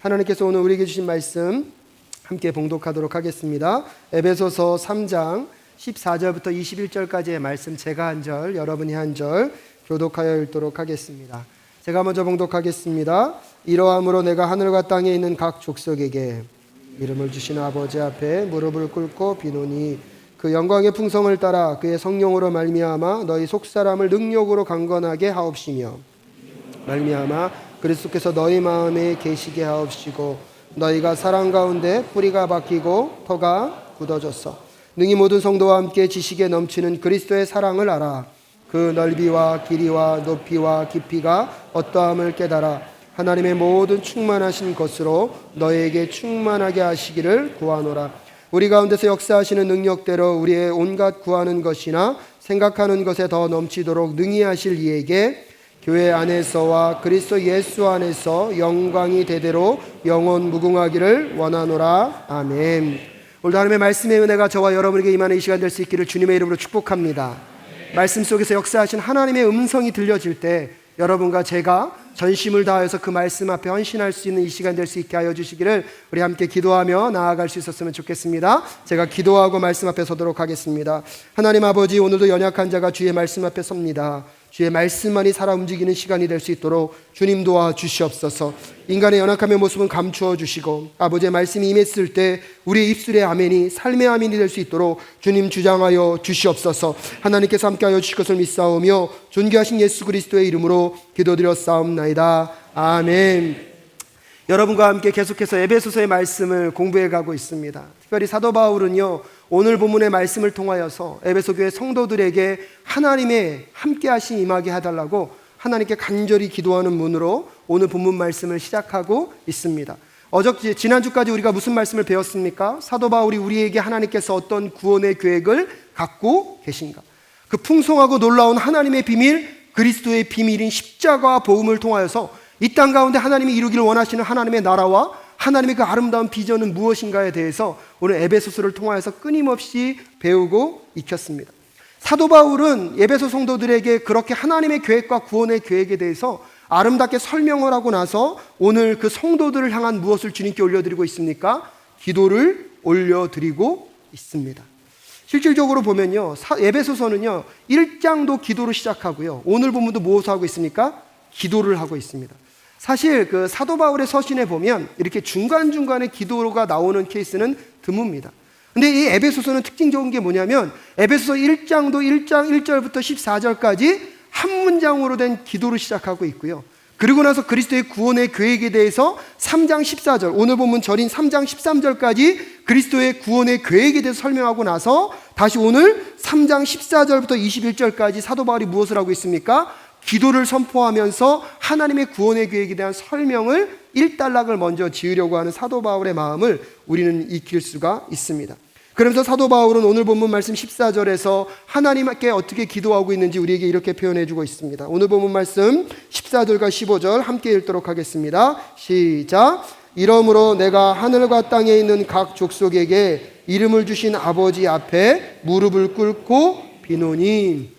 하나님께서 오늘 우리에게 주신 말씀 함께 봉독하도록 하겠습니다. 에베소서 3장 14절부터 21절까지의 말씀, 제가 한 절, 여러분이 한 절 교독하여 읽도록 하겠습니다. 제가 먼저 봉독하겠습니다. 이러함으로 내가 하늘과 땅에 있는 각 족속에게 이름을 주신 아버지 앞에 무릎을 꿇고 비노니 그 영광의 풍성을 따라 그의 성령으로 말미암아 너희 속사람을 능력으로 강건하게 하옵시며 말미암아 그리스도께서 너희 마음에 계시게 하옵시고 너희가 사랑 가운데 뿌리가 박히고 터가 굳어졌어 능히 모든 성도와 함께 지식에 넘치는 그리스도의 사랑을 알아 그 넓이와 길이와 높이와 깊이가 어떠함을 깨달아 하나님의 모든 충만하신 것으로 너희에게 충만하게 하시기를 구하노라. 우리 가운데서 역사하시는 능력대로 우리의 온갖 구하는 것이나 생각하는 것에 더 넘치도록 능히 하실 이에게 교회 안에서와 그리스도 예수 안에서 영광이 대대로 영원 무궁하기를 원하노라. 아멘. 오늘도 하나님의 말씀의 은혜가 저와 여러분에게 임하는 이 시간 될 수 있기를 주님의 이름으로 축복합니다. 말씀 속에서 역사하신 하나님의 음성이 들려질 때 여러분과 제가 전심을 다하여서 그 말씀 앞에 헌신할 수 있는 이 시간 될 수 있게 하여 주시기를 우리 함께 기도하며 나아갈 수 있었으면 좋겠습니다. 제가 기도하고 말씀 앞에 서도록 하겠습니다. 하나님 아버지, 오늘도 연약한 자가 주의 말씀 앞에 섭니다. 주의 말씀만이 살아 움직이는 시간이 될 수 있도록 주님 도와 주시옵소서. 인간의 연약함의 모습은 감추어 주시고 아버지의 말씀이 임했을 때 우리의 입술의 아멘이 삶의 아멘이 될 수 있도록 주님 주장하여 주시옵소서. 하나님께서 함께하여 주실 것을 믿사오며 존귀하신 예수 그리스도의 이름으로 기도드렸사옵나이다. 아멘. 여러분과 함께 계속해서 에베소서의 말씀을 공부해 가고 있습니다. 특별히 사도 바울은요, 오늘 본문의 말씀을 통하여서 에베소 교회 성도들에게 하나님의 함께 하심 임하게 해달라고 하나님께 간절히 기도하는 문으로 오늘 본문 말씀을 시작하고 있습니다. 지난주까지 우리가 무슨 말씀을 배웠습니까? 사도 바울이 우리에게 하나님께서 어떤 구원의 계획을 갖고 계신가, 그 풍성하고 놀라운 하나님의 비밀, 그리스도의 비밀인 십자가와 복음을 통하여서 이 땅 가운데 하나님이 이루기를 원하시는 하나님의 나라와 하나님의 그 아름다운 비전은 무엇인가에 대해서 오늘 에베소서를 통하여서 끊임없이 배우고 익혔습니다. 사도 바울은 에베소 성도들에게 그렇게 하나님의 계획과 구원의 계획에 대해서 아름답게 설명을 하고 나서 오늘 그 성도들을 향한 무엇을 주님께 올려드리고 있습니까? 기도를 올려드리고 있습니다. 실질적으로 보면요, 에베소서는요 1장도 기도로 시작하고요, 오늘 본문도 무엇을 하고 있습니까? 기도를 하고 있습니다. 사실 그 사도 바울의 서신에 보면 이렇게 중간중간에 기도가 나오는 케이스는 드뭅니다. 근데 이 에베소서는 특징적인 게 뭐냐면 에베소서 1장도 1장 1절부터 14절까지 한 문장으로 된 기도를 시작하고 있고요, 그리고 나서 그리스도의 구원의 계획에 대해서 3장 14절, 오늘 본문 절인 3장 13절까지 그리스도의 구원의 계획에 대해서 설명하고 나서 다시 오늘 3장 14절부터 21절까지 사도 바울이 무엇을 하고 있습니까? 기도를 선포하면서 하나님의 구원의 계획에 대한 설명을 일단락을 먼저 지으려고 하는 사도 바울의 마음을 우리는 익힐 수가 있습니다. 그러면서 사도 바울은 오늘 본문 말씀 14절에서 하나님께 어떻게 기도하고 있는지 우리에게 이렇게 표현해 주고 있습니다. 오늘 본문 말씀 14절과 15절 함께 읽도록 하겠습니다. 시작. 이러므로 내가 하늘과 땅에 있는 각 족속에게 이름을 주신 아버지 앞에 무릎을 꿇고 비노니.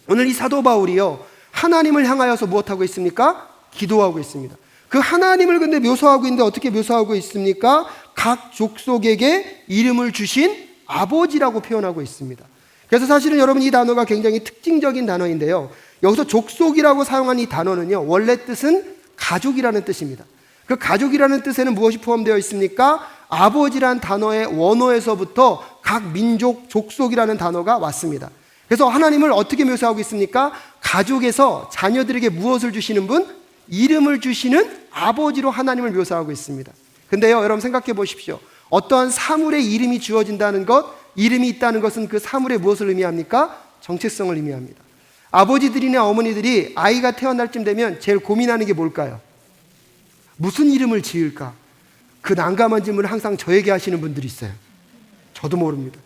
오늘 이 사도 바울이요, 하나님을 향하여서 무엇하고 있습니까? 기도하고 있습니다. 그 하나님을 근데 묘사하고 있는데 어떻게 묘사하고 있습니까? 각 족속에게 이름을 주신 아버지라고 표현하고 있습니다. 그래서 사실은 여러분 이 단어가 굉장히 특징적인 단어인데요, 여기서 족속이라고 사용한 이 단어는요 원래 뜻은 가족이라는 뜻입니다. 그 가족이라는 뜻에는 무엇이 포함되어 있습니까? 아버지란 단어의 원어에서부터 각 민족 족속이라는 단어가 왔습니다. 그래서 하나님을 어떻게 묘사하고 있습니까? 가족에서 자녀들에게 무엇을 주시는 분? 이름을 주시는 아버지로 하나님을 묘사하고 있습니다. 근데요, 여러분 생각해 보십시오. 어떠한 사물의 이름이 주어진다는 것, 이름이 있다는 것은 그 사물의 무엇을 의미합니까? 정체성을 의미합니다. 아버지들이나 어머니들이 아이가 태어날 쯤 되면 제일 고민하는 게 뭘까요? 무슨 이름을 지을까? 그 난감한 질문을 항상 저에게 하시는 분들이 있어요. 저도 모릅니다.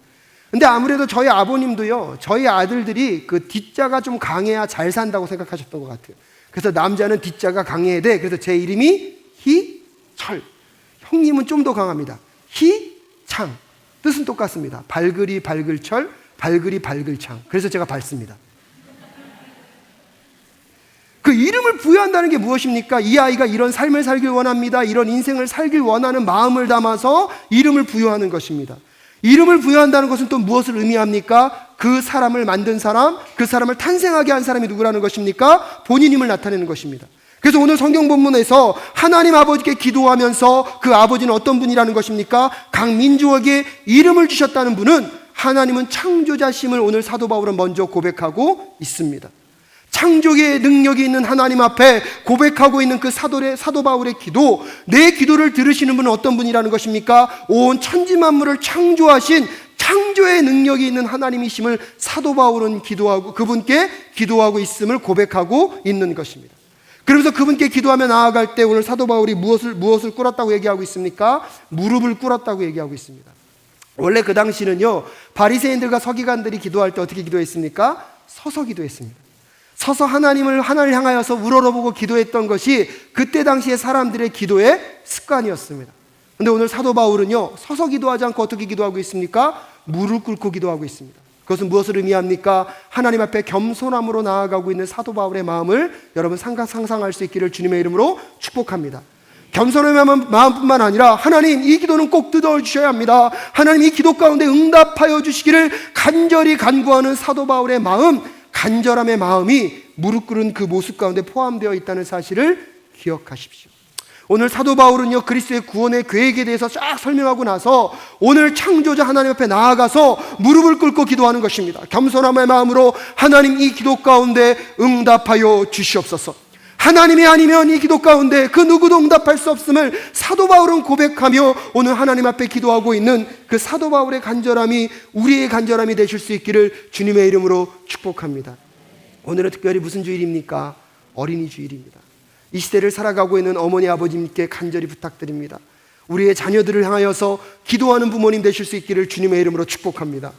근데 아무래도 저희 아버님도요, 저희 아들들이 그 뒷자가 좀 강해야 잘 산다고 생각하셨던 것 같아요. 그래서 남자는 뒷자가 강해야 돼. 그래서 제 이름이 희철. 형님은 좀 더 강합니다. 희창. 뜻은 똑같습니다. 발그리 발글철, 발그리 발글창. 그래서 제가 밝습니다. 그 이름을 부여한다는 게 무엇입니까? 이 아이가 이런 삶을 살길 원합니다. 이런 인생을 살길 원하는 마음을 담아서 이름을 부여하는 것입니다. 이름을 부여한다는 것은 또 무엇을 의미합니까? 그 사람을 만든 사람, 그 사람을 탄생하게 한 사람이 누구라는 것입니까? 본인임을 나타내는 것입니다. 그래서 오늘 성경 본문에서 하나님 아버지께 기도하면서 그 아버지는 어떤 분이라는 것입니까? 강민주에게 이름을 주셨다는 분은 하나님은 창조자심을 오늘 사도 바울은 먼저 고백하고 있습니다. 창조의 능력이 있는 하나님 앞에 고백하고 있는 그 사도 바울의 기도, 내 기도를 들으시는 분은 어떤 분이라는 것입니까? 온 천지 만물을 창조하신 창조의 능력이 있는 하나님이심을 사도 바울은 그분께 기도하고 있음을 고백하고 있는 것입니다. 그러면서 그분께 기도하며 나아갈 때 오늘 사도 바울이 무엇을 꿇었다고 얘기하고 있습니까? 무릎을 꿇었다고 얘기하고 있습니다. 원래 그 당시는요, 바리새인들과 서기관들이 기도할 때 어떻게 기도했습니까? 서서 기도했습니다. 서서 하나님을 향하여서 우러러보고 기도했던 것이 그때 당시의 사람들의 기도의 습관이었습니다. 그런데 오늘 사도 바울은요, 서서 기도하지 않고 어떻게 기도하고 있습니까? 무릎 꿇고 기도하고 있습니다. 그것은 무엇을 의미합니까? 하나님 앞에 겸손함으로 나아가고 있는 사도 바울의 마음을 여러분 상상할 수 있기를 주님의 이름으로 축복합니다. 겸손한 마음뿐만 아니라 하나님, 이 기도는 꼭 들어주셔야 합니다. 하나님, 이 기도 가운데 응답하여 주시기를 간절히 간구하는 사도 바울의 마음, 간절함의 마음이 무릎 꿇은 그 모습 가운데 포함되어 있다는 사실을 기억하십시오. 오늘 사도 바울은요, 그리스도의 구원의 계획에 대해서 쫙 설명하고 나서 오늘 창조자 하나님 앞에 나아가서 무릎을 꿇고 기도하는 것입니다. 겸손함의 마음으로 하나님, 이 기도 가운데 응답하여 주시옵소서. 하나님이 아니면 이 기도 가운데 그 누구도 응답할 수 없음을 사도 바울은 고백하며 오늘 하나님 앞에 기도하고 있는 그 사도 바울의 간절함이 우리의 간절함이 되실 수 있기를 주님의 이름으로 축복합니다. 오늘은 특별히 무슨 주일입니까? 어린이 주일입니다. 이 시대를 살아가고 있는 어머니 아버님께 간절히 부탁드립니다. 우리의 자녀들을 향하여서 기도하는 부모님 되실 수 있기를 주님의 이름으로 축복합니다.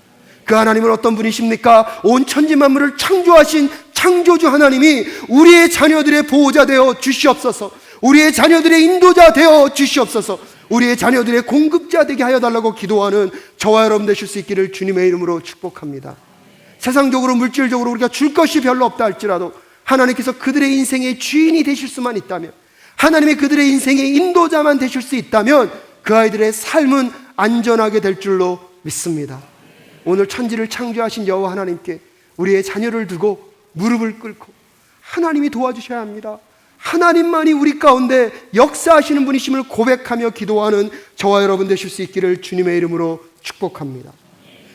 그 하나님은 어떤 분이십니까? 온 천지 만물을 창조하신 창조주 하나님이 우리의 자녀들의 보호자 되어 주시옵소서. 우리의 자녀들의 인도자 되어 주시옵소서. 우리의 자녀들의 공급자 되게 하여 달라고 기도하는 저와 여러분 되실 수 있기를 주님의 이름으로 축복합니다. 세상적으로 물질적으로 우리가 줄 것이 별로 없다 할지라도 하나님께서 그들의 인생의 주인이 되실 수만 있다면, 하나님의 그들의 인생의 인도자만 되실 수 있다면 그 아이들의 삶은 안전하게 될 줄로 믿습니다. 오늘 천지를 창조하신 여호와 하나님께 우리의 자녀를 두고 무릎을 꿇고 하나님이 도와주셔야 합니다. 하나님만이 우리 가운데 역사하시는 분이심을 고백하며 기도하는 저와 여러분 되실 수 있기를 주님의 이름으로 축복합니다.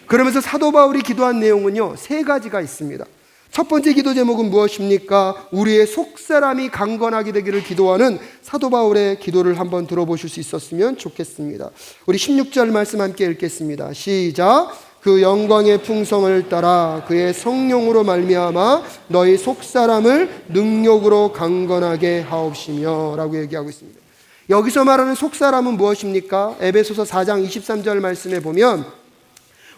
그러면서 사도 바울이 기도한 내용은요, 3가지가 있습니다. 첫 번째 기도 제목은 무엇입니까? 우리의 속사람이 강건하게 되기를 기도하는 사도 바울의 기도를 한번 들어보실 수 있었으면 좋겠습니다. 우리 16절 말씀 함께 읽겠습니다. 시작. 그 영광의 풍성을 따라 그의 성령으로 말미암아 너희 속사람을 능력으로 강건하게 하옵시며 라고 얘기하고 있습니다. 여기서 말하는 속사람은 무엇입니까? 에베소서 4장 23절 말씀에 보면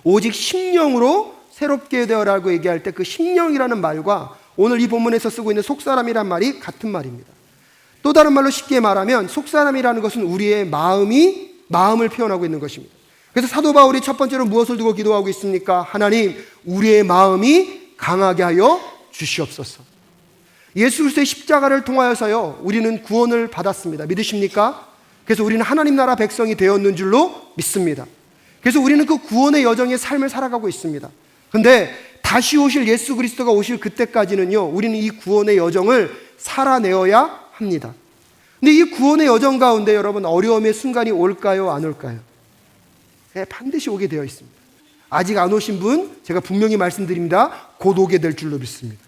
오직 심령으로 새롭게 되어라고 얘기할 때 그 심령이라는 말과 오늘 이 본문에서 쓰고 있는 속사람이란 말이 같은 말입니다. 또 다른 말로 쉽게 말하면 속사람이라는 것은 우리의 마음을 표현하고 있는 것입니다. 그래서 사도 바울이 첫 번째로 무엇을 두고 기도하고 있습니까? 하나님, 우리의 마음이 강하게 하여 주시옵소서. 예수 그리스도의 십자가를 통하여서요, 우리는 구원을 받았습니다. 믿으십니까? 그래서 우리는 하나님 나라 백성이 되었는 줄로 믿습니다. 그래서 우리는 그 구원의 여정의 삶을 살아가고 있습니다. 근데 다시 오실 예수 그리스도가 오실 그때까지는요, 우리는 이 구원의 여정을 살아내어야 합니다. 근데 이 구원의 여정 가운데 여러분, 어려움의 순간이 올까요? 안 올까요? 네, 반드시 오게 되어 있습니다. 아직 안 오신 분 제가 분명히 말씀드립니다. 곧 오게 될 줄로 믿습니다.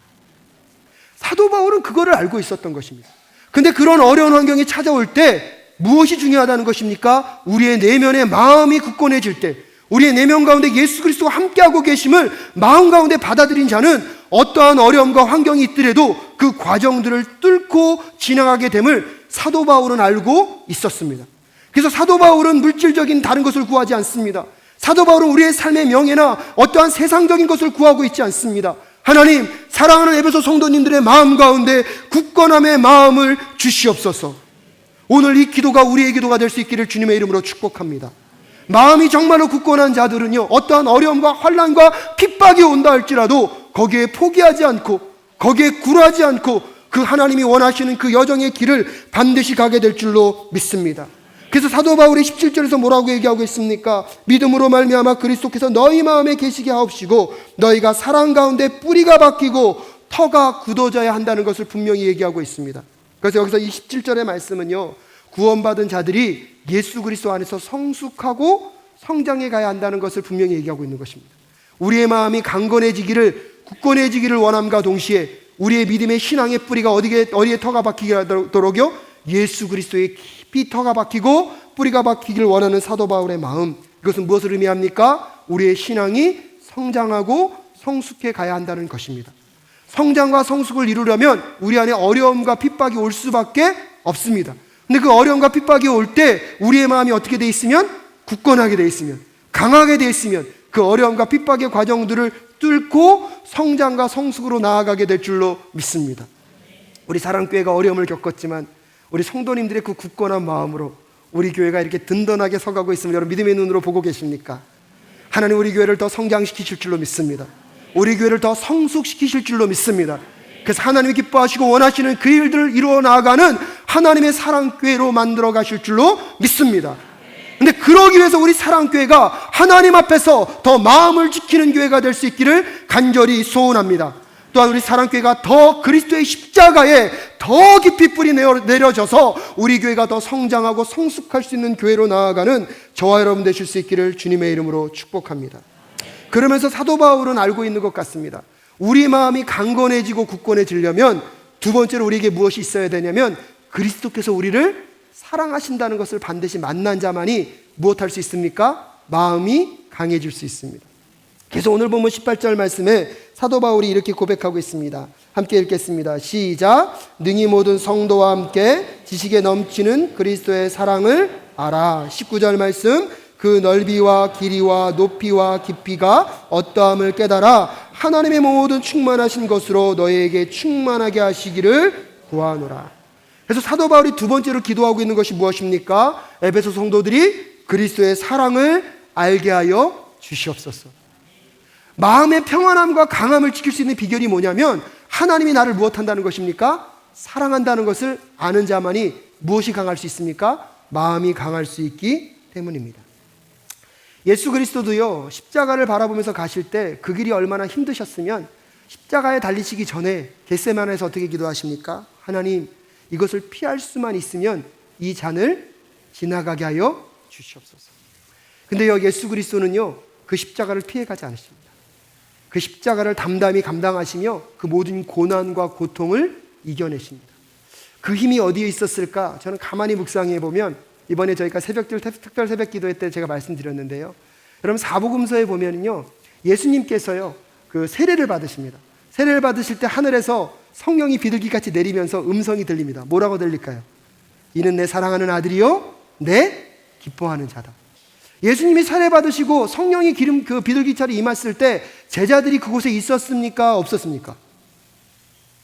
사도 바울은 그거를 알고 있었던 것입니다. 근데 그런 어려운 환경이 찾아올 때 무엇이 중요하다는 것입니까? 우리의 내면의 마음이 굳건해질 때, 우리의 내면 가운데 예수 그리스도와 함께하고 계심을 마음 가운데 받아들인 자는 어떠한 어려움과 환경이 있더라도 그 과정들을 뚫고 지나가게 됨을 사도 바울은 알고 있었습니다. 그래서 사도 바울은 물질적인 다른 것을 구하지 않습니다. 사도 바울은 우리의 삶의 명예나 어떠한 세상적인 것을 구하고 있지 않습니다. 하나님, 사랑하는 에베소 성도님들의 마음 가운데 굳건함의 마음을 주시옵소서. 오늘 이 기도가 우리의 기도가 될 수 있기를 주님의 이름으로 축복합니다. 마음이 정말로 굳건한 자들은요, 어떠한 어려움과 환난과 핍박이 온다 할지라도 거기에 포기하지 않고, 거기에 굴하지 않고, 그 하나님이 원하시는 그 여정의 길을 반드시 가게 될 줄로 믿습니다. 그래서 사도 바울이 17절에서 뭐라고 얘기하고 있습니까? 믿음으로 말미암아 그리스도께서 너희 마음에 계시게 하옵시고 너희가 사랑 가운데 뿌리가 박히고 터가 굳어져야 한다는 것을 분명히 얘기하고 있습니다. 그래서 여기서 이 17절의 말씀은요, 구원받은 자들이 예수 그리스도 안에서 성숙하고 성장해 가야 한다는 것을 분명히 얘기하고 있는 것입니다. 우리의 마음이 강건해지기를, 굳건해지기를 원함과 동시에 우리의 믿음의 신앙의 뿌리가 어디에 터가 박히게 하도록요, 예수 그리스도의 깊이 터가 박히고 뿌리가 박히기를 원하는 사도 바울의 마음, 이것은 무엇을 의미합니까? 우리의 신앙이 성장하고 성숙해 가야 한다는 것입니다. 성장과 성숙을 이루려면 우리 안에 어려움과 핍박이 올 수밖에 없습니다. 근데 그 어려움과 핍박이 올 때 우리의 마음이 어떻게 돼 있으면, 굳건하게 돼 있으면, 강하게 돼 있으면 그 어려움과 핍박의 과정들을 뚫고 성장과 성숙으로 나아가게 될 줄로 믿습니다. 우리 사랑교회가 어려움을 겪었지만 우리 성도님들의 그 굳건한 마음으로 우리 교회가 이렇게 든든하게 서가고 있으면 여러분 믿음의 눈으로 보고 계십니까? 하나님 우리 교회를 더 성장시키실 줄로 믿습니다. 우리 교회를 더 성숙시키실 줄로 믿습니다. 그래서 하나님이 기뻐하시고 원하시는 그 일들을 이루어 나아가는 하나님의 사랑교회로 만들어 가실 줄로 믿습니다. 근데 그러기 위해서 우리 사랑교회가 하나님 앞에서 더 마음을 지키는 교회가 될 수 있기를 간절히 소원합니다. 또한 우리 사랑교회가 더 그리스도의 십자가에 더 깊이 뿌리 내려져서 우리 교회가 더 성장하고 성숙할 수 있는 교회로 나아가는 저와 여러분 되실 수 있기를 주님의 이름으로 축복합니다. 그러면서 사도 바울은 알고 있는 것 같습니다. 우리 마음이 강건해지고 굳건해지려면 두 번째로 우리에게 무엇이 있어야 되냐면 그리스도께서 우리를 사랑하신다는 것을 반드시 만난 자만이 무엇할 수 있습니까? 마음이 강해질 수 있습니다. 그래서 오늘 보면 18절 말씀에 사도 바울이 이렇게 고백하고 있습니다. 함께 읽겠습니다. 시작. 능히 모든 성도와 함께 지식에 넘치는 그리스도의 사랑을 알아. 19절 말씀. 그 넓이와 길이와 높이와 깊이가 어떠함을 깨달아 하나님의 모든 충만하신 것으로 너희에게 충만하게 하시기를 구하노라. 그래서 사도 바울이 두 번째로 기도하고 있는 것이 무엇입니까? 에베소 성도들이 그리스도의 사랑을 알게 하여 주시옵소서. 마음의 평안함과 강함을 지킬 수 있는 비결이 뭐냐면 하나님이 나를 무엇한다는 것입니까? 사랑한다는 것을 아는 자만이 무엇이 강할 수 있습니까? 마음이 강할 수 있기 때문입니다. 예수 그리스도도요, 십자가를 바라보면서 가실 때 그 길이 얼마나 힘드셨으면 십자가에 달리시기 전에 겟세마네에서 어떻게 기도하십니까? 하나님, 이것을 피할 수만 있으면 이 잔을 지나가게 하여 주시옵소서. 근데요, 예수 그리스도는요, 그 십자가를 피해가지 않으십니다. 그 십자가를 담담히 감당하시며 그 모든 고난과 고통을 이겨내십니다. 그 힘이 어디에 있었을까? 저는 가만히 묵상해 보면 이번에 저희가 특별 새벽 기도회 때 제가 말씀드렸는데요. 여러분 사복음서에 보면요, 예수님께서요 그 세례를 받으십니다. 세례를 받으실 때 하늘에서 성령이 비둘기같이 내리면서 음성이 들립니다. 뭐라고 들릴까요? 이는 내 사랑하는 아들이요 내 기뻐하는 자다. 예수님이 세례 받으시고 성령이 그 비둘기처럼 임했을 때 제자들이 그곳에 있었습니까? 없었습니까?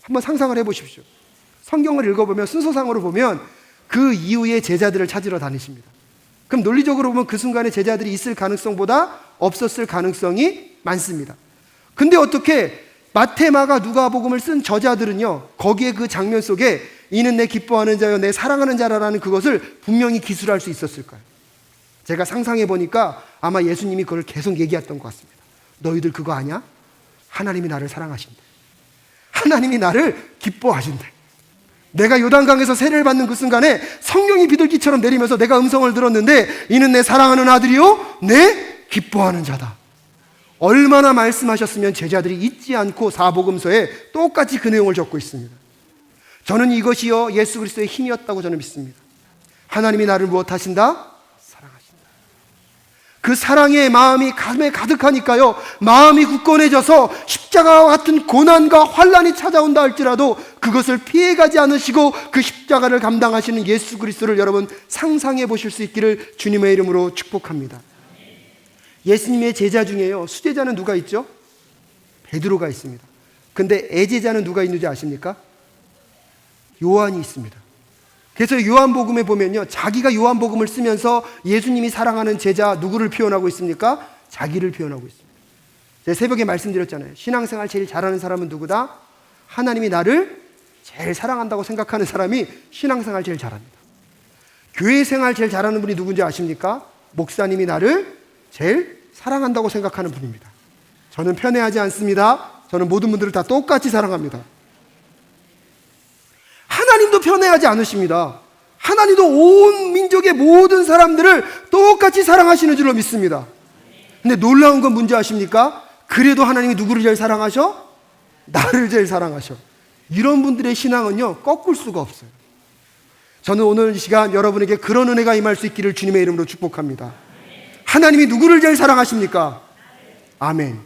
한번 상상을 해보십시오. 성경을 읽어보면 순서상으로 보면 그 이후에 제자들을 찾으러 다니십니다. 그럼 논리적으로 보면 그 순간에 제자들이 있을 가능성보다 없었을 가능성이 많습니다. 근데 어떻게 마태, 마가, 누가복음을 쓴 저자들은요, 거기에 그 장면 속에 이는 내 기뻐하는 자요 내 사랑하는 자라는 그것을 분명히 기술할 수 있었을까요? 제가 상상해 보니까 아마 예수님이 그걸 계속 얘기했던 것 같습니다. 너희들 그거 아냐? 하나님이 나를 사랑하신대. 하나님이 나를 기뻐하신대. 내가 요단강에서 세례를 받는 그 순간에 성령이 비둘기처럼 내리면서 내가 음성을 들었는데 이는 내 사랑하는 아들이요 내 기뻐하는 자다. 얼마나 말씀하셨으면 제자들이 잊지 않고 사복음서에 똑같이 그 내용을 적고 있습니다. 저는 이것이요 예수 그리스도의 힘이었다고 저는 믿습니다. 하나님이 나를 무엇하신다? 사랑하신다. 그 사랑의 마음이 가슴에 가득하니까요, 마음이 굳건해져서 십자가와 같은 고난과 환난이 찾아온다 할지라도 그것을 피해가지 않으시고 그 십자가를 감당하시는 예수 그리스도를 여러분 상상해 보실 수 있기를 주님의 이름으로 축복합니다. 예수님의 제자 중에요, 수제자는 누가 있죠? 베드로가 있습니다. 근데 애제자는 누가 있는지 아십니까? 요한이 있습니다. 그래서 요한복음에 보면요, 자기가 요한복음을 쓰면서 예수님이 사랑하는 제자 누구를 표현하고 있습니까? 자기를 표현하고 있습니다. 제가 새벽에 말씀드렸잖아요. 신앙생활 제일 잘하는 사람은 누구다? 하나님이 나를 제일 사랑한다고 생각하는 사람이 신앙생활 제일 잘합니다. 교회 생활 제일 잘하는 분이 누군지 아십니까? 목사님이 나를 제일 사랑한다고 생각하는 분입니다. 저는 편애하지 않습니다. 저는 모든 분들을 다 똑같이 사랑합니다. 하나님도 편애하지 않으십니다. 하나님도 온 민족의 모든 사람들을 똑같이 사랑하시는 줄로 믿습니다. 근데 놀라운 건 뭔지 아십니까? 그래도 하나님이 누구를 제일 사랑하셔? 나를 제일 사랑하셔. 이런 분들의 신앙은요, 꺾을 수가 없어요. 저는 오늘 이 시간 여러분에게 그런 은혜가 임할 수 있기를 주님의 이름으로 축복합니다. 하나님이 누구를 제일 사랑하십니까? 아멘.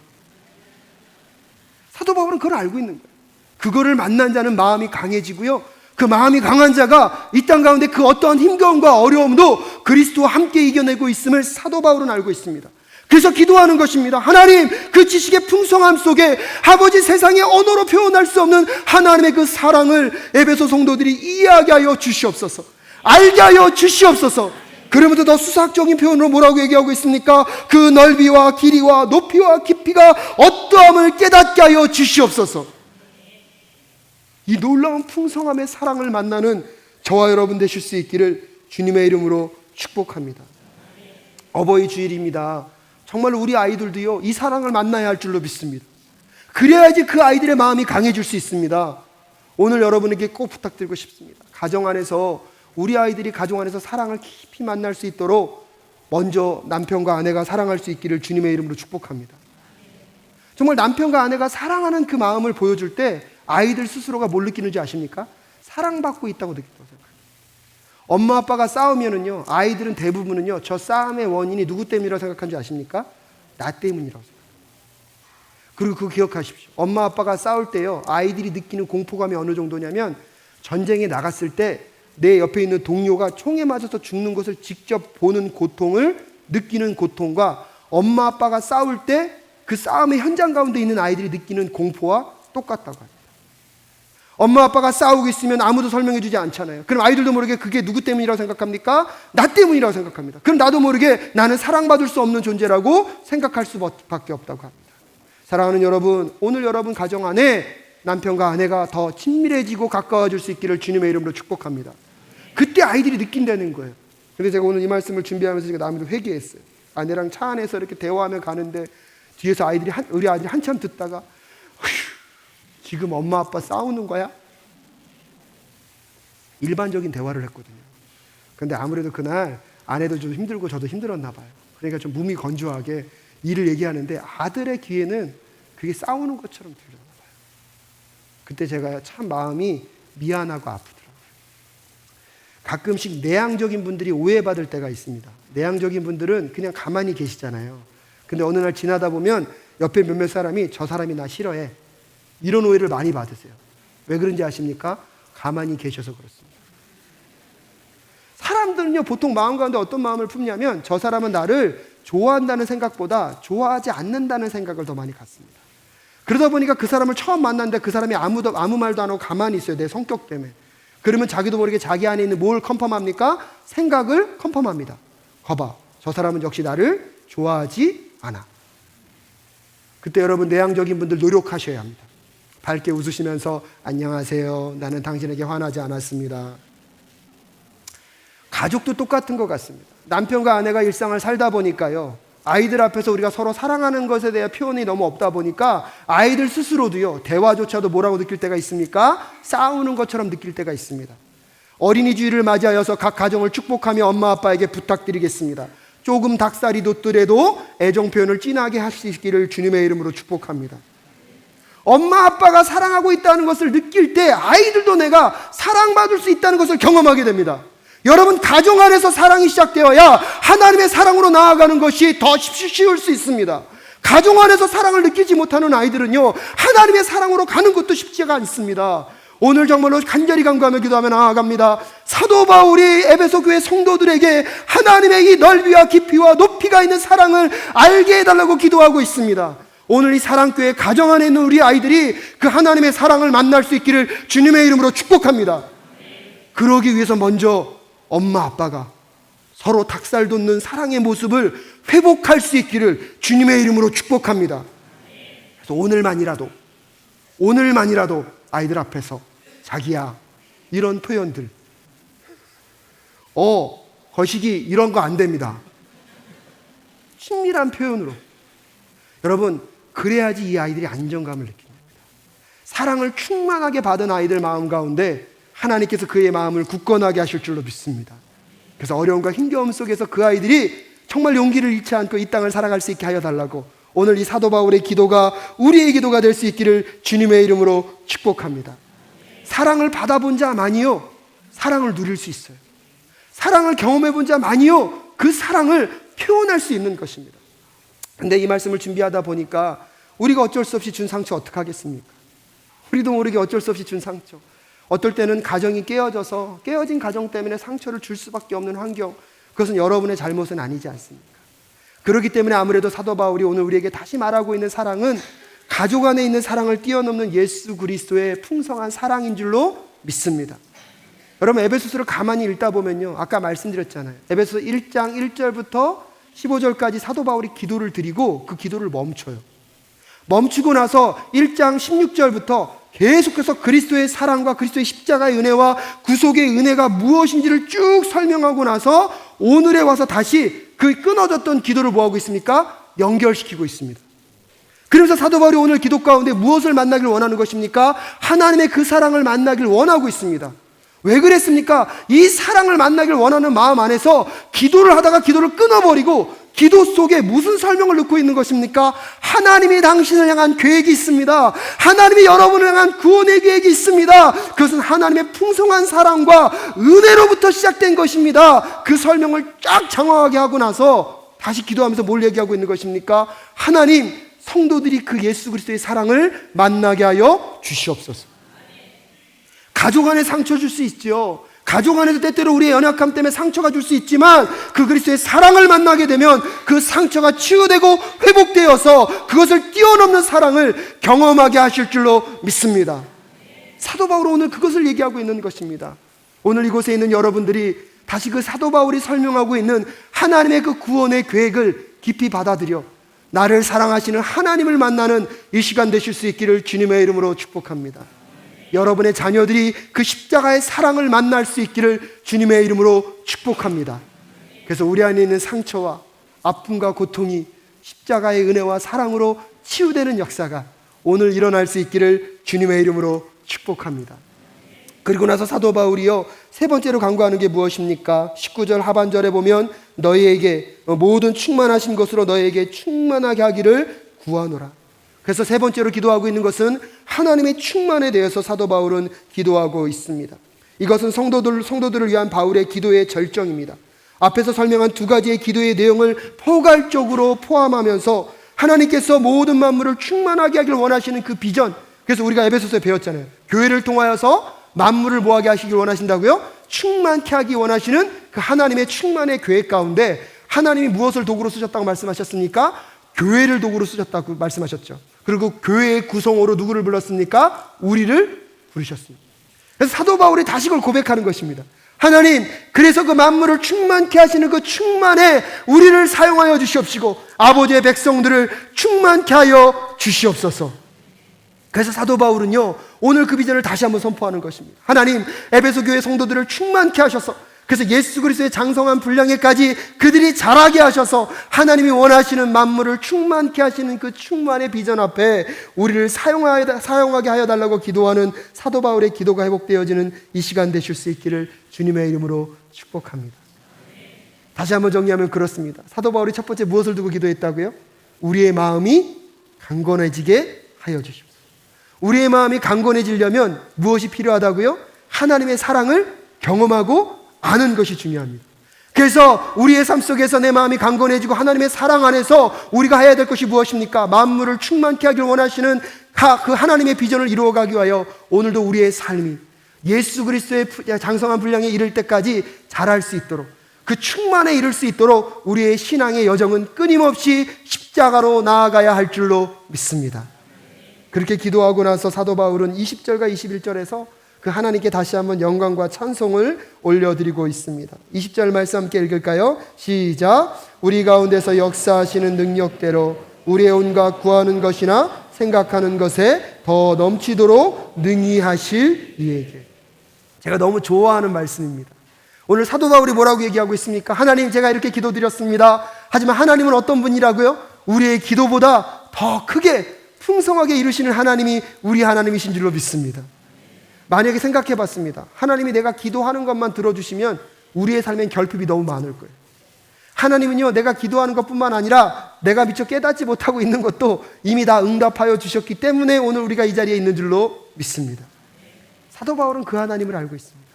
사도 바울은 그걸 알고 있는 거예요. 그거를 만난 자는 마음이 강해지고요, 그 마음이 강한 자가 이 땅 가운데 그 어떠한 힘겨움과 어려움도 그리스도와 함께 이겨내고 있음을 사도 바울은 알고 있습니다. 그래서 기도하는 것입니다. 하나님, 그 지식의 풍성함 속에 아버지 세상의 언어로 표현할 수 없는 하나님의 그 사랑을 에베소 성도들이 이해하게 하여 주시옵소서. 알게 하여 주시옵소서. 그러면서 더 수학적인 표현으로 뭐라고 얘기하고 있습니까? 그 넓이와 길이와 높이와 깊이가 어떠함을 깨닫게 하여 주시옵소서. 이 놀라운 풍성함의 사랑을 만나는 저와 여러분 되실 수 있기를 주님의 이름으로 축복합니다. 어버이 주일입니다. 정말로 우리 아이들도요, 이 사랑을 만나야 할 줄로 믿습니다. 그래야지 그 아이들의 마음이 강해질 수 있습니다. 오늘 여러분에게 꼭 부탁드리고 싶습니다. 가정 안에서, 우리 아이들이 가정 안에서 사랑을 깊이 만날 수 있도록 먼저 남편과 아내가 사랑할 수 있기를 주님의 이름으로 축복합니다. 정말 남편과 아내가 사랑하는 그 마음을 보여줄 때 아이들 스스로가 뭘 느끼는지 아십니까? 사랑받고 있다고 느낀다고 생각해요. 엄마 아빠가 싸우면은요, 아이들은 대부분은요, 저 싸움의 원인이 누구 때문이라고 생각하는지 아십니까? 나 때문이라고 생각해요. 그리고 그거 기억하십시오. 엄마 아빠가 싸울 때요, 아이들이 느끼는 공포감이 어느 정도냐면, 전쟁에 나갔을 때 내 옆에 있는 동료가 총에 맞아서 죽는 것을 직접 보는 고통을 느끼는 고통과 엄마 아빠가 싸울 때 그 싸움의 현장 가운데 있는 아이들이 느끼는 공포와 똑같다고 합니다. 엄마 아빠가 싸우고 있으면 아무도 설명해 주지 않잖아요. 그럼 아이들도 모르게 그게 누구 때문이라고 생각합니까? 나 때문이라고 생각합니다. 그럼 나도 모르게 나는 사랑받을 수 없는 존재라고 생각할 수밖에 없다고 합니다. 사랑하는 여러분, 오늘 여러분 가정 안에 남편과 아내가 더 친밀해지고 가까워질 수 있기를 주님의 이름으로 축복합니다. 그때 아이들이 느낀다는 거예요. 그런데 제가 오늘 이 말씀을 준비하면서 제가 남도 회개했어요. 아내랑 차 안에서 이렇게 대화하며 가는데 뒤에서 우리 아이들이 한참 듣다가 지금 엄마 아빠 싸우는 거야? 일반적인 대화를 했거든요. 그런데 아무래도 그날 아내도 좀 힘들고 저도 힘들었나 봐요. 그러니까 좀 몸이 건조하게 일을 얘기하는데 아들의 귀에는 그게 싸우는 것처럼 들렸나 봐요. 그때 제가 참 마음이 미안하고 아프더라고요. 가끔씩 내향적인 분들이 오해받을 때가 있습니다. 내향적인 분들은 그냥 가만히 계시잖아요. 근데 어느 날 지나다 보면 옆에 몇몇 사람이 저 사람이 나 싫어해, 이런 오해를 많이 받으세요. 왜 그런지 아십니까? 가만히 계셔서 그렇습니다. 사람들은요, 보통 마음 가운데 어떤 마음을 품냐면 저 사람은 나를 좋아한다는 생각보다 좋아하지 않는다는 생각을 더 많이 갖습니다. 그러다 보니까 그 사람을 처음 만났는데 그 사람이 아무 말도 안 하고 가만히 있어요. 내 성격 때문에. 그러면 자기도 모르게 자기 안에 있는 뭘 컨펌합니까? 생각을 컨펌합니다. 거봐, 저 사람은 역시 나를 좋아하지 않아. 그때 여러분, 내향적인 분들 노력하셔야 합니다. 밝게 웃으시면서 안녕하세요, 나는 당신에게 화나지 않았습니다. 가족도 똑같은 것 같습니다. 남편과 아내가 일상을 살다 보니까요, 아이들 앞에서 우리가 서로 사랑하는 것에 대한 표현이 너무 없다 보니까 아이들 스스로도요, 대화조차도 뭐라고 느낄 때가 있습니까? 싸우는 것처럼 느낄 때가 있습니다. 어린이 주일을 맞이하여서 각 가정을 축복하며 엄마 아빠에게 부탁드리겠습니다. 조금 닭살이 돋더라도 애정 표현을 진하게 하시기를 주님의 이름으로 축복합니다. 엄마 아빠가 사랑하고 있다는 것을 느낄 때 아이들도 내가 사랑받을 수 있다는 것을 경험하게 됩니다. 여러분, 가정 안에서 사랑이 시작되어야 하나님의 사랑으로 나아가는 것이 더 쉬울 수 있습니다. 가정 안에서 사랑을 느끼지 못하는 아이들은요, 하나님의 사랑으로 가는 것도 쉽지가 않습니다. 오늘 정말로 간절히 간구하며 기도하며 나아갑니다. 사도 바울이 에베소 교회 성도들에게 하나님의 이 넓이와 깊이와 높이가 있는 사랑을 알게 해달라고 기도하고 있습니다. 오늘 이 사랑교회 가정 안에 있는 우리 아이들이 그 하나님의 사랑을 만날 수 있기를 주님의 이름으로 축복합니다. 그러기 위해서 먼저 엄마 아빠가 서로 닭살 돋는 사랑의 모습을 회복할 수 있기를 주님의 이름으로 축복합니다. 그래서 오늘만이라도 아이들 앞에서 자기야, 이런 표현들. 거시기, 이런 거 안 됩니다. 친밀한 표현으로. 여러분, 그래야지 이 아이들이 안정감을 느낍니다. 사랑을 충만하게 받은 아이들 마음 가운데 하나님께서 그의 마음을 굳건하게 하실 줄로 믿습니다. 그래서 어려움과 힘겨움 속에서 그 아이들이 정말 용기를 잃지 않고 이 땅을 살아갈 수 있게 하여 달라고 오늘 이 사도 바울의 기도가 우리의 기도가 될 수 있기를 주님의 이름으로 축복합니다. 사랑을 받아본 자만이요 사랑을 누릴 수 있어요. 사랑을 경험해본 자만이요 그 사랑을 표현할 수 있는 것입니다. 근데 이 말씀을 준비하다 보니까 우리가 어쩔 수 없이 준 상처 어떻게 하겠습니까? 우리도 모르게 어쩔 수 없이 준 상처, 어떨 때는 가정이 깨어져서 깨어진 가정 때문에 상처를 줄 수밖에 없는 환경, 그것은 여러분의 잘못은 아니지 않습니까? 그렇기 때문에 아무래도 사도 바울이 오늘 우리에게 다시 말하고 있는 사랑은 가족 안에 있는 사랑을 뛰어넘는 예수 그리스도의 풍성한 사랑인 줄로 믿습니다. 여러분, 에베소서를 가만히 읽다 보면요, 아까 말씀드렸잖아요. 에베소서 1장 1절부터 15절까지 사도 바울이 기도를 드리고 그 기도를 멈춰요. 멈추고 나서 1장 16절부터 계속해서 그리스도의 사랑과 그리스도의 십자가의 은혜와 구속의 은혜가 무엇인지를 쭉 설명하고 나서 오늘에 와서 다시 그 끊어졌던 기도를 뭐하고 있습니까? 연결시키고 있습니다. 그래서 사도 바울이 오늘 기도 가운데 무엇을 만나길 원하는 것입니까? 하나님의 그 사랑을 만나길 원하고 있습니다. 왜 그랬습니까? 이 사랑을 만나길 원하는 마음 안에서 기도를 하다가 기도를 끊어버리고 기도 속에 무슨 설명을 넣고 있는 것입니까? 하나님이 당신을 향한 계획이 있습니다. 하나님이 여러분을 향한 구원의 계획이 있습니다. 그것은 하나님의 풍성한 사랑과 은혜로부터 시작된 것입니다. 그 설명을 쫙 장황하게 하고 나서 다시 기도하면서 뭘 얘기하고 있는 것입니까? 하나님, 성도들이 그 예수 그리스도의 사랑을 만나게 하여 주시옵소서. 가족 안에 상처 줄 수 있죠. 가족 안에서 때때로 우리의 연약함 때문에 상처가 줄 수 있지만 그 그리스도의 사랑을 만나게 되면 그 상처가 치유되고 회복되어서 그것을 뛰어넘는 사랑을 경험하게 하실 줄로 믿습니다. 사도 바울은 오늘 그것을 얘기하고 있는 것입니다. 오늘 이곳에 있는 여러분들이 다시 그 사도 바울이 설명하고 있는 하나님의 그 구원의 계획을 깊이 받아들여 나를 사랑하시는 하나님을 만나는 이 시간 되실 수 있기를 주님의 이름으로 축복합니다. 여러분의 자녀들이 그 십자가의 사랑을 만날 수 있기를 주님의 이름으로 축복합니다. 그래서 우리 안에 있는 상처와 아픔과 고통이 십자가의 은혜와 사랑으로 치유되는 역사가 오늘 일어날 수 있기를 주님의 이름으로 축복합니다. 그리고 나서 사도 바울이요, 세 번째로 간구하는 게 무엇입니까? 19절 하반절에 보면 너희에게 모든 충만하신 것으로 너희에게 충만하게 하기를 구하노라. 그래서 세 번째로 기도하고 있는 것은 하나님의 충만에 대해서 사도 바울은 기도하고 있습니다. 이것은 성도들을 위한 바울의 기도의 절정입니다. 앞에서 설명한 두 가지의 기도의 내용을 포괄적으로 포함하면서 하나님께서 모든 만물을 충만하게 하기를 원하시는 그 비전, 그래서 우리가 에베소서에 배웠잖아요. 교회를 통하여서 만물을 뭐하게 하시길 원하신다고요? 충만케 하기 원하시는 그 하나님의 충만의 계획 가운데 하나님이 무엇을 도구로 쓰셨다고 말씀하셨습니까? 교회를 도구로 쓰셨다고 말씀하셨죠. 그리고 교회의 구성으로 누구를 불렀습니까? 우리를 부르셨습니다. 그래서 사도 바울이 다시 그걸 고백하는 것입니다. 하나님, 그래서 그 만물을 충만케 하시는 그 충만에 우리를 사용하여 주시옵시고 아버지의 백성들을 충만케 하여 주시옵소서. 그래서 사도 바울은요, 오늘 그 비전을 다시 한번 선포하는 것입니다. 하나님, 에베소 교회 성도들을 충만케 하셔서, 그래서 예수 그리스도의 장성한 분량에까지 그들이 자라게 하셔서 하나님이 원하시는 만물을 충만케 하시는 그 충만의 비전 앞에 우리를 사용하게 하여 달라고 기도하는 사도 바울의 기도가 회복되어지는 이 시간 되실 수 있기를 주님의 이름으로 축복합니다. 다시 한번 정리하면 그렇습니다. 사도 바울이 첫 번째 무엇을 두고 기도했다고요? 우리의 마음이 강건해지게 하여 주십시오. 우리의 마음이 강건해지려면 무엇이 필요하다고요? 하나님의 사랑을 경험하고 아는 것이 중요합니다. 그래서 우리의 삶 속에서 내 마음이 강건해지고 하나님의 사랑 안에서 우리가 해야 될 것이 무엇입니까? 만물을 충만케 하기를 원하시는 그 하나님의 비전을 이루어가기 위하여 오늘도 우리의 삶이 예수 그리스도의 장성한 분량에 이를 때까지 자랄 수 있도록, 그 충만에 이를 수 있도록 우리의 신앙의 여정은 끊임없이 십자가로 나아가야 할 줄로 믿습니다. 그렇게 기도하고 나서 사도 바울은 20절과 21절에서 그 하나님께 다시 한번 영광과 찬송을 올려드리고 있습니다. 20절 말씀 함께 읽을까요? 시작. 우리 가운데서 역사하시는 능력대로 우리의 온갖 구하는 것이나 생각하는 것에 더 넘치도록 능히 하실 이에게. 제가 너무 좋아하는 말씀입니다. 오늘 사도 바울이 뭐라고 얘기하고 있습니까? 하나님, 제가 이렇게 기도드렸습니다. 하지만 하나님은 어떤 분이라고요? 우리의 기도보다 더 크게 풍성하게 이루시는 하나님이 우리 하나님이신 줄로 믿습니다. 만약에 생각해 봤습니다. 하나님이 내가 기도하는 것만 들어주시면 우리의 삶엔 결핍이 너무 많을 거예요. 하나님은요, 내가 기도하는 것뿐만 아니라 내가 미처 깨닫지 못하고 있는 것도 이미 다 응답하여 주셨기 때문에 오늘 우리가 이 자리에 있는 줄로 믿습니다. 사도 바울은 그 하나님을 알고 있습니다.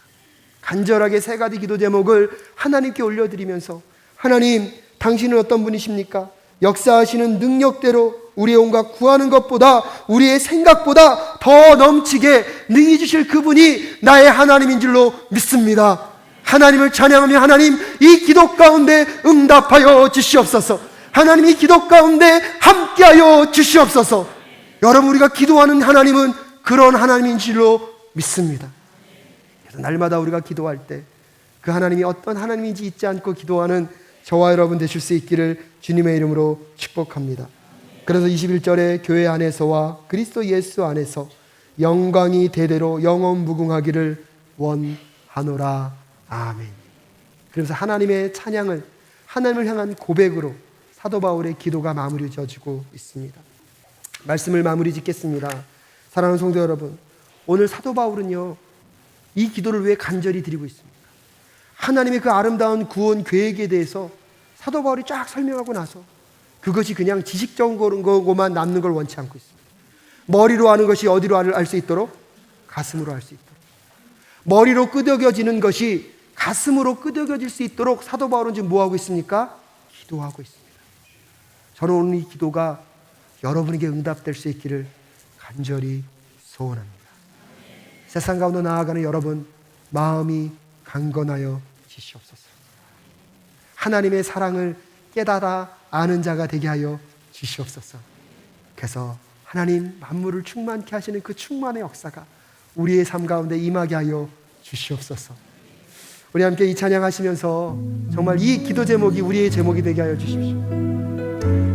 간절하게 세 가지 기도 제목을 하나님께 올려드리면서, 하나님, 당신은 어떤 분이십니까? 역사하시는 능력대로 우리의 온갖 구하는 것보다, 우리의 생각보다 더 넘치게 능히 주실 그분이 나의 하나님인 줄로 믿습니다. 하나님을 찬양하며, 하나님, 이 기도 가운데 응답하여 주시옵소서. 하나님, 이 기도 가운데 함께하여 주시옵소서. 여러분, 우리가 기도하는 하나님은 그런 하나님인 줄로 믿습니다. 그래서 날마다 우리가 기도할 때 그 하나님이 어떤 하나님인지 잊지 않고 기도하는 저와 여러분 되실 수 있기를 주님의 이름으로 축복합니다. 그래서 21절에 교회 안에서와 그리스도 예수 안에서 영광이 대대로 영원 무궁하기를 원하노라. 아멘. 그래서 하나님의 찬양을, 하나님을 향한 고백으로 사도 바울의 기도가 마무리 지어지고 있습니다. 말씀을 마무리 짓겠습니다. 사랑하는 성도 여러분, 오늘 사도 바울은요, 이 기도를 왜 간절히 드리고 있습니까? 하나님의 그 아름다운 구원 계획에 대해서 사도 바울이 쫙 설명하고 나서 그것이 그냥 지식적인 거고만 남는 걸 원치 않고 있습니다. 머리로 아는 것이 어디로 알 수 있도록? 가슴으로 알 수 있도록. 머리로 끄덕여지는 것이 가슴으로 끄덕여질 수 있도록 사도 바울은 지금 뭐하고 있습니까? 기도하고 있습니다. 저는 오늘 이 기도가 여러분에게 응답될 수 있기를 간절히 소원합니다. 세상 가운데 나아가는 여러분, 마음이 강건하여 지시옵소서. 하나님의 사랑을 깨달아 아는 자가 되게 하여 주시옵소서. 그래서 하나님 만물을 충만케 하시는 그 충만의 역사가 우리의 삶 가운데 임하게 하여 주시옵소서. 우리 함께 이 찬양하시면서 정말 이 기도 제목이 우리의 제목이 되게 하여 주십시오.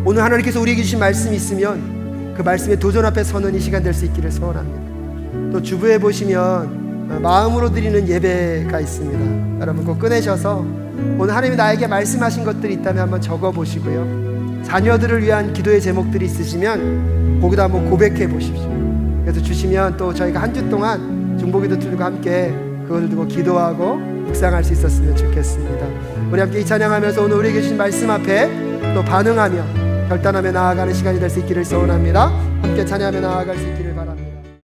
오늘 하나님께서 우리에게 주신 말씀이 있으면 그 말씀에 도전 앞에 서는 이 시간 될 수 있기를 소원합니다. 또 주부에 보시면 마음으로 드리는 예배가 있습니다. 여러분 꼭 꺼내셔서 오늘 하나님이 나에게 말씀하신 것들이 있다면 한번 적어보시고요. 자녀들을 위한 기도의 제목들이 있으시면 거기다 한번 고백해 보십시오. 그래서 주시면 또 저희가 한 주 동안 중보기도 들고 함께 그것을 두고 기도하고 묵상할 수 있었으면 좋겠습니다. 우리 함께 이 찬양하면서 오늘 우리에게 주신 말씀 앞에 또 반응하며 결단하며 나아가는 시간이 될 수 있기를 소원합니다. 함께 찬양하며 나아갈 수 있기를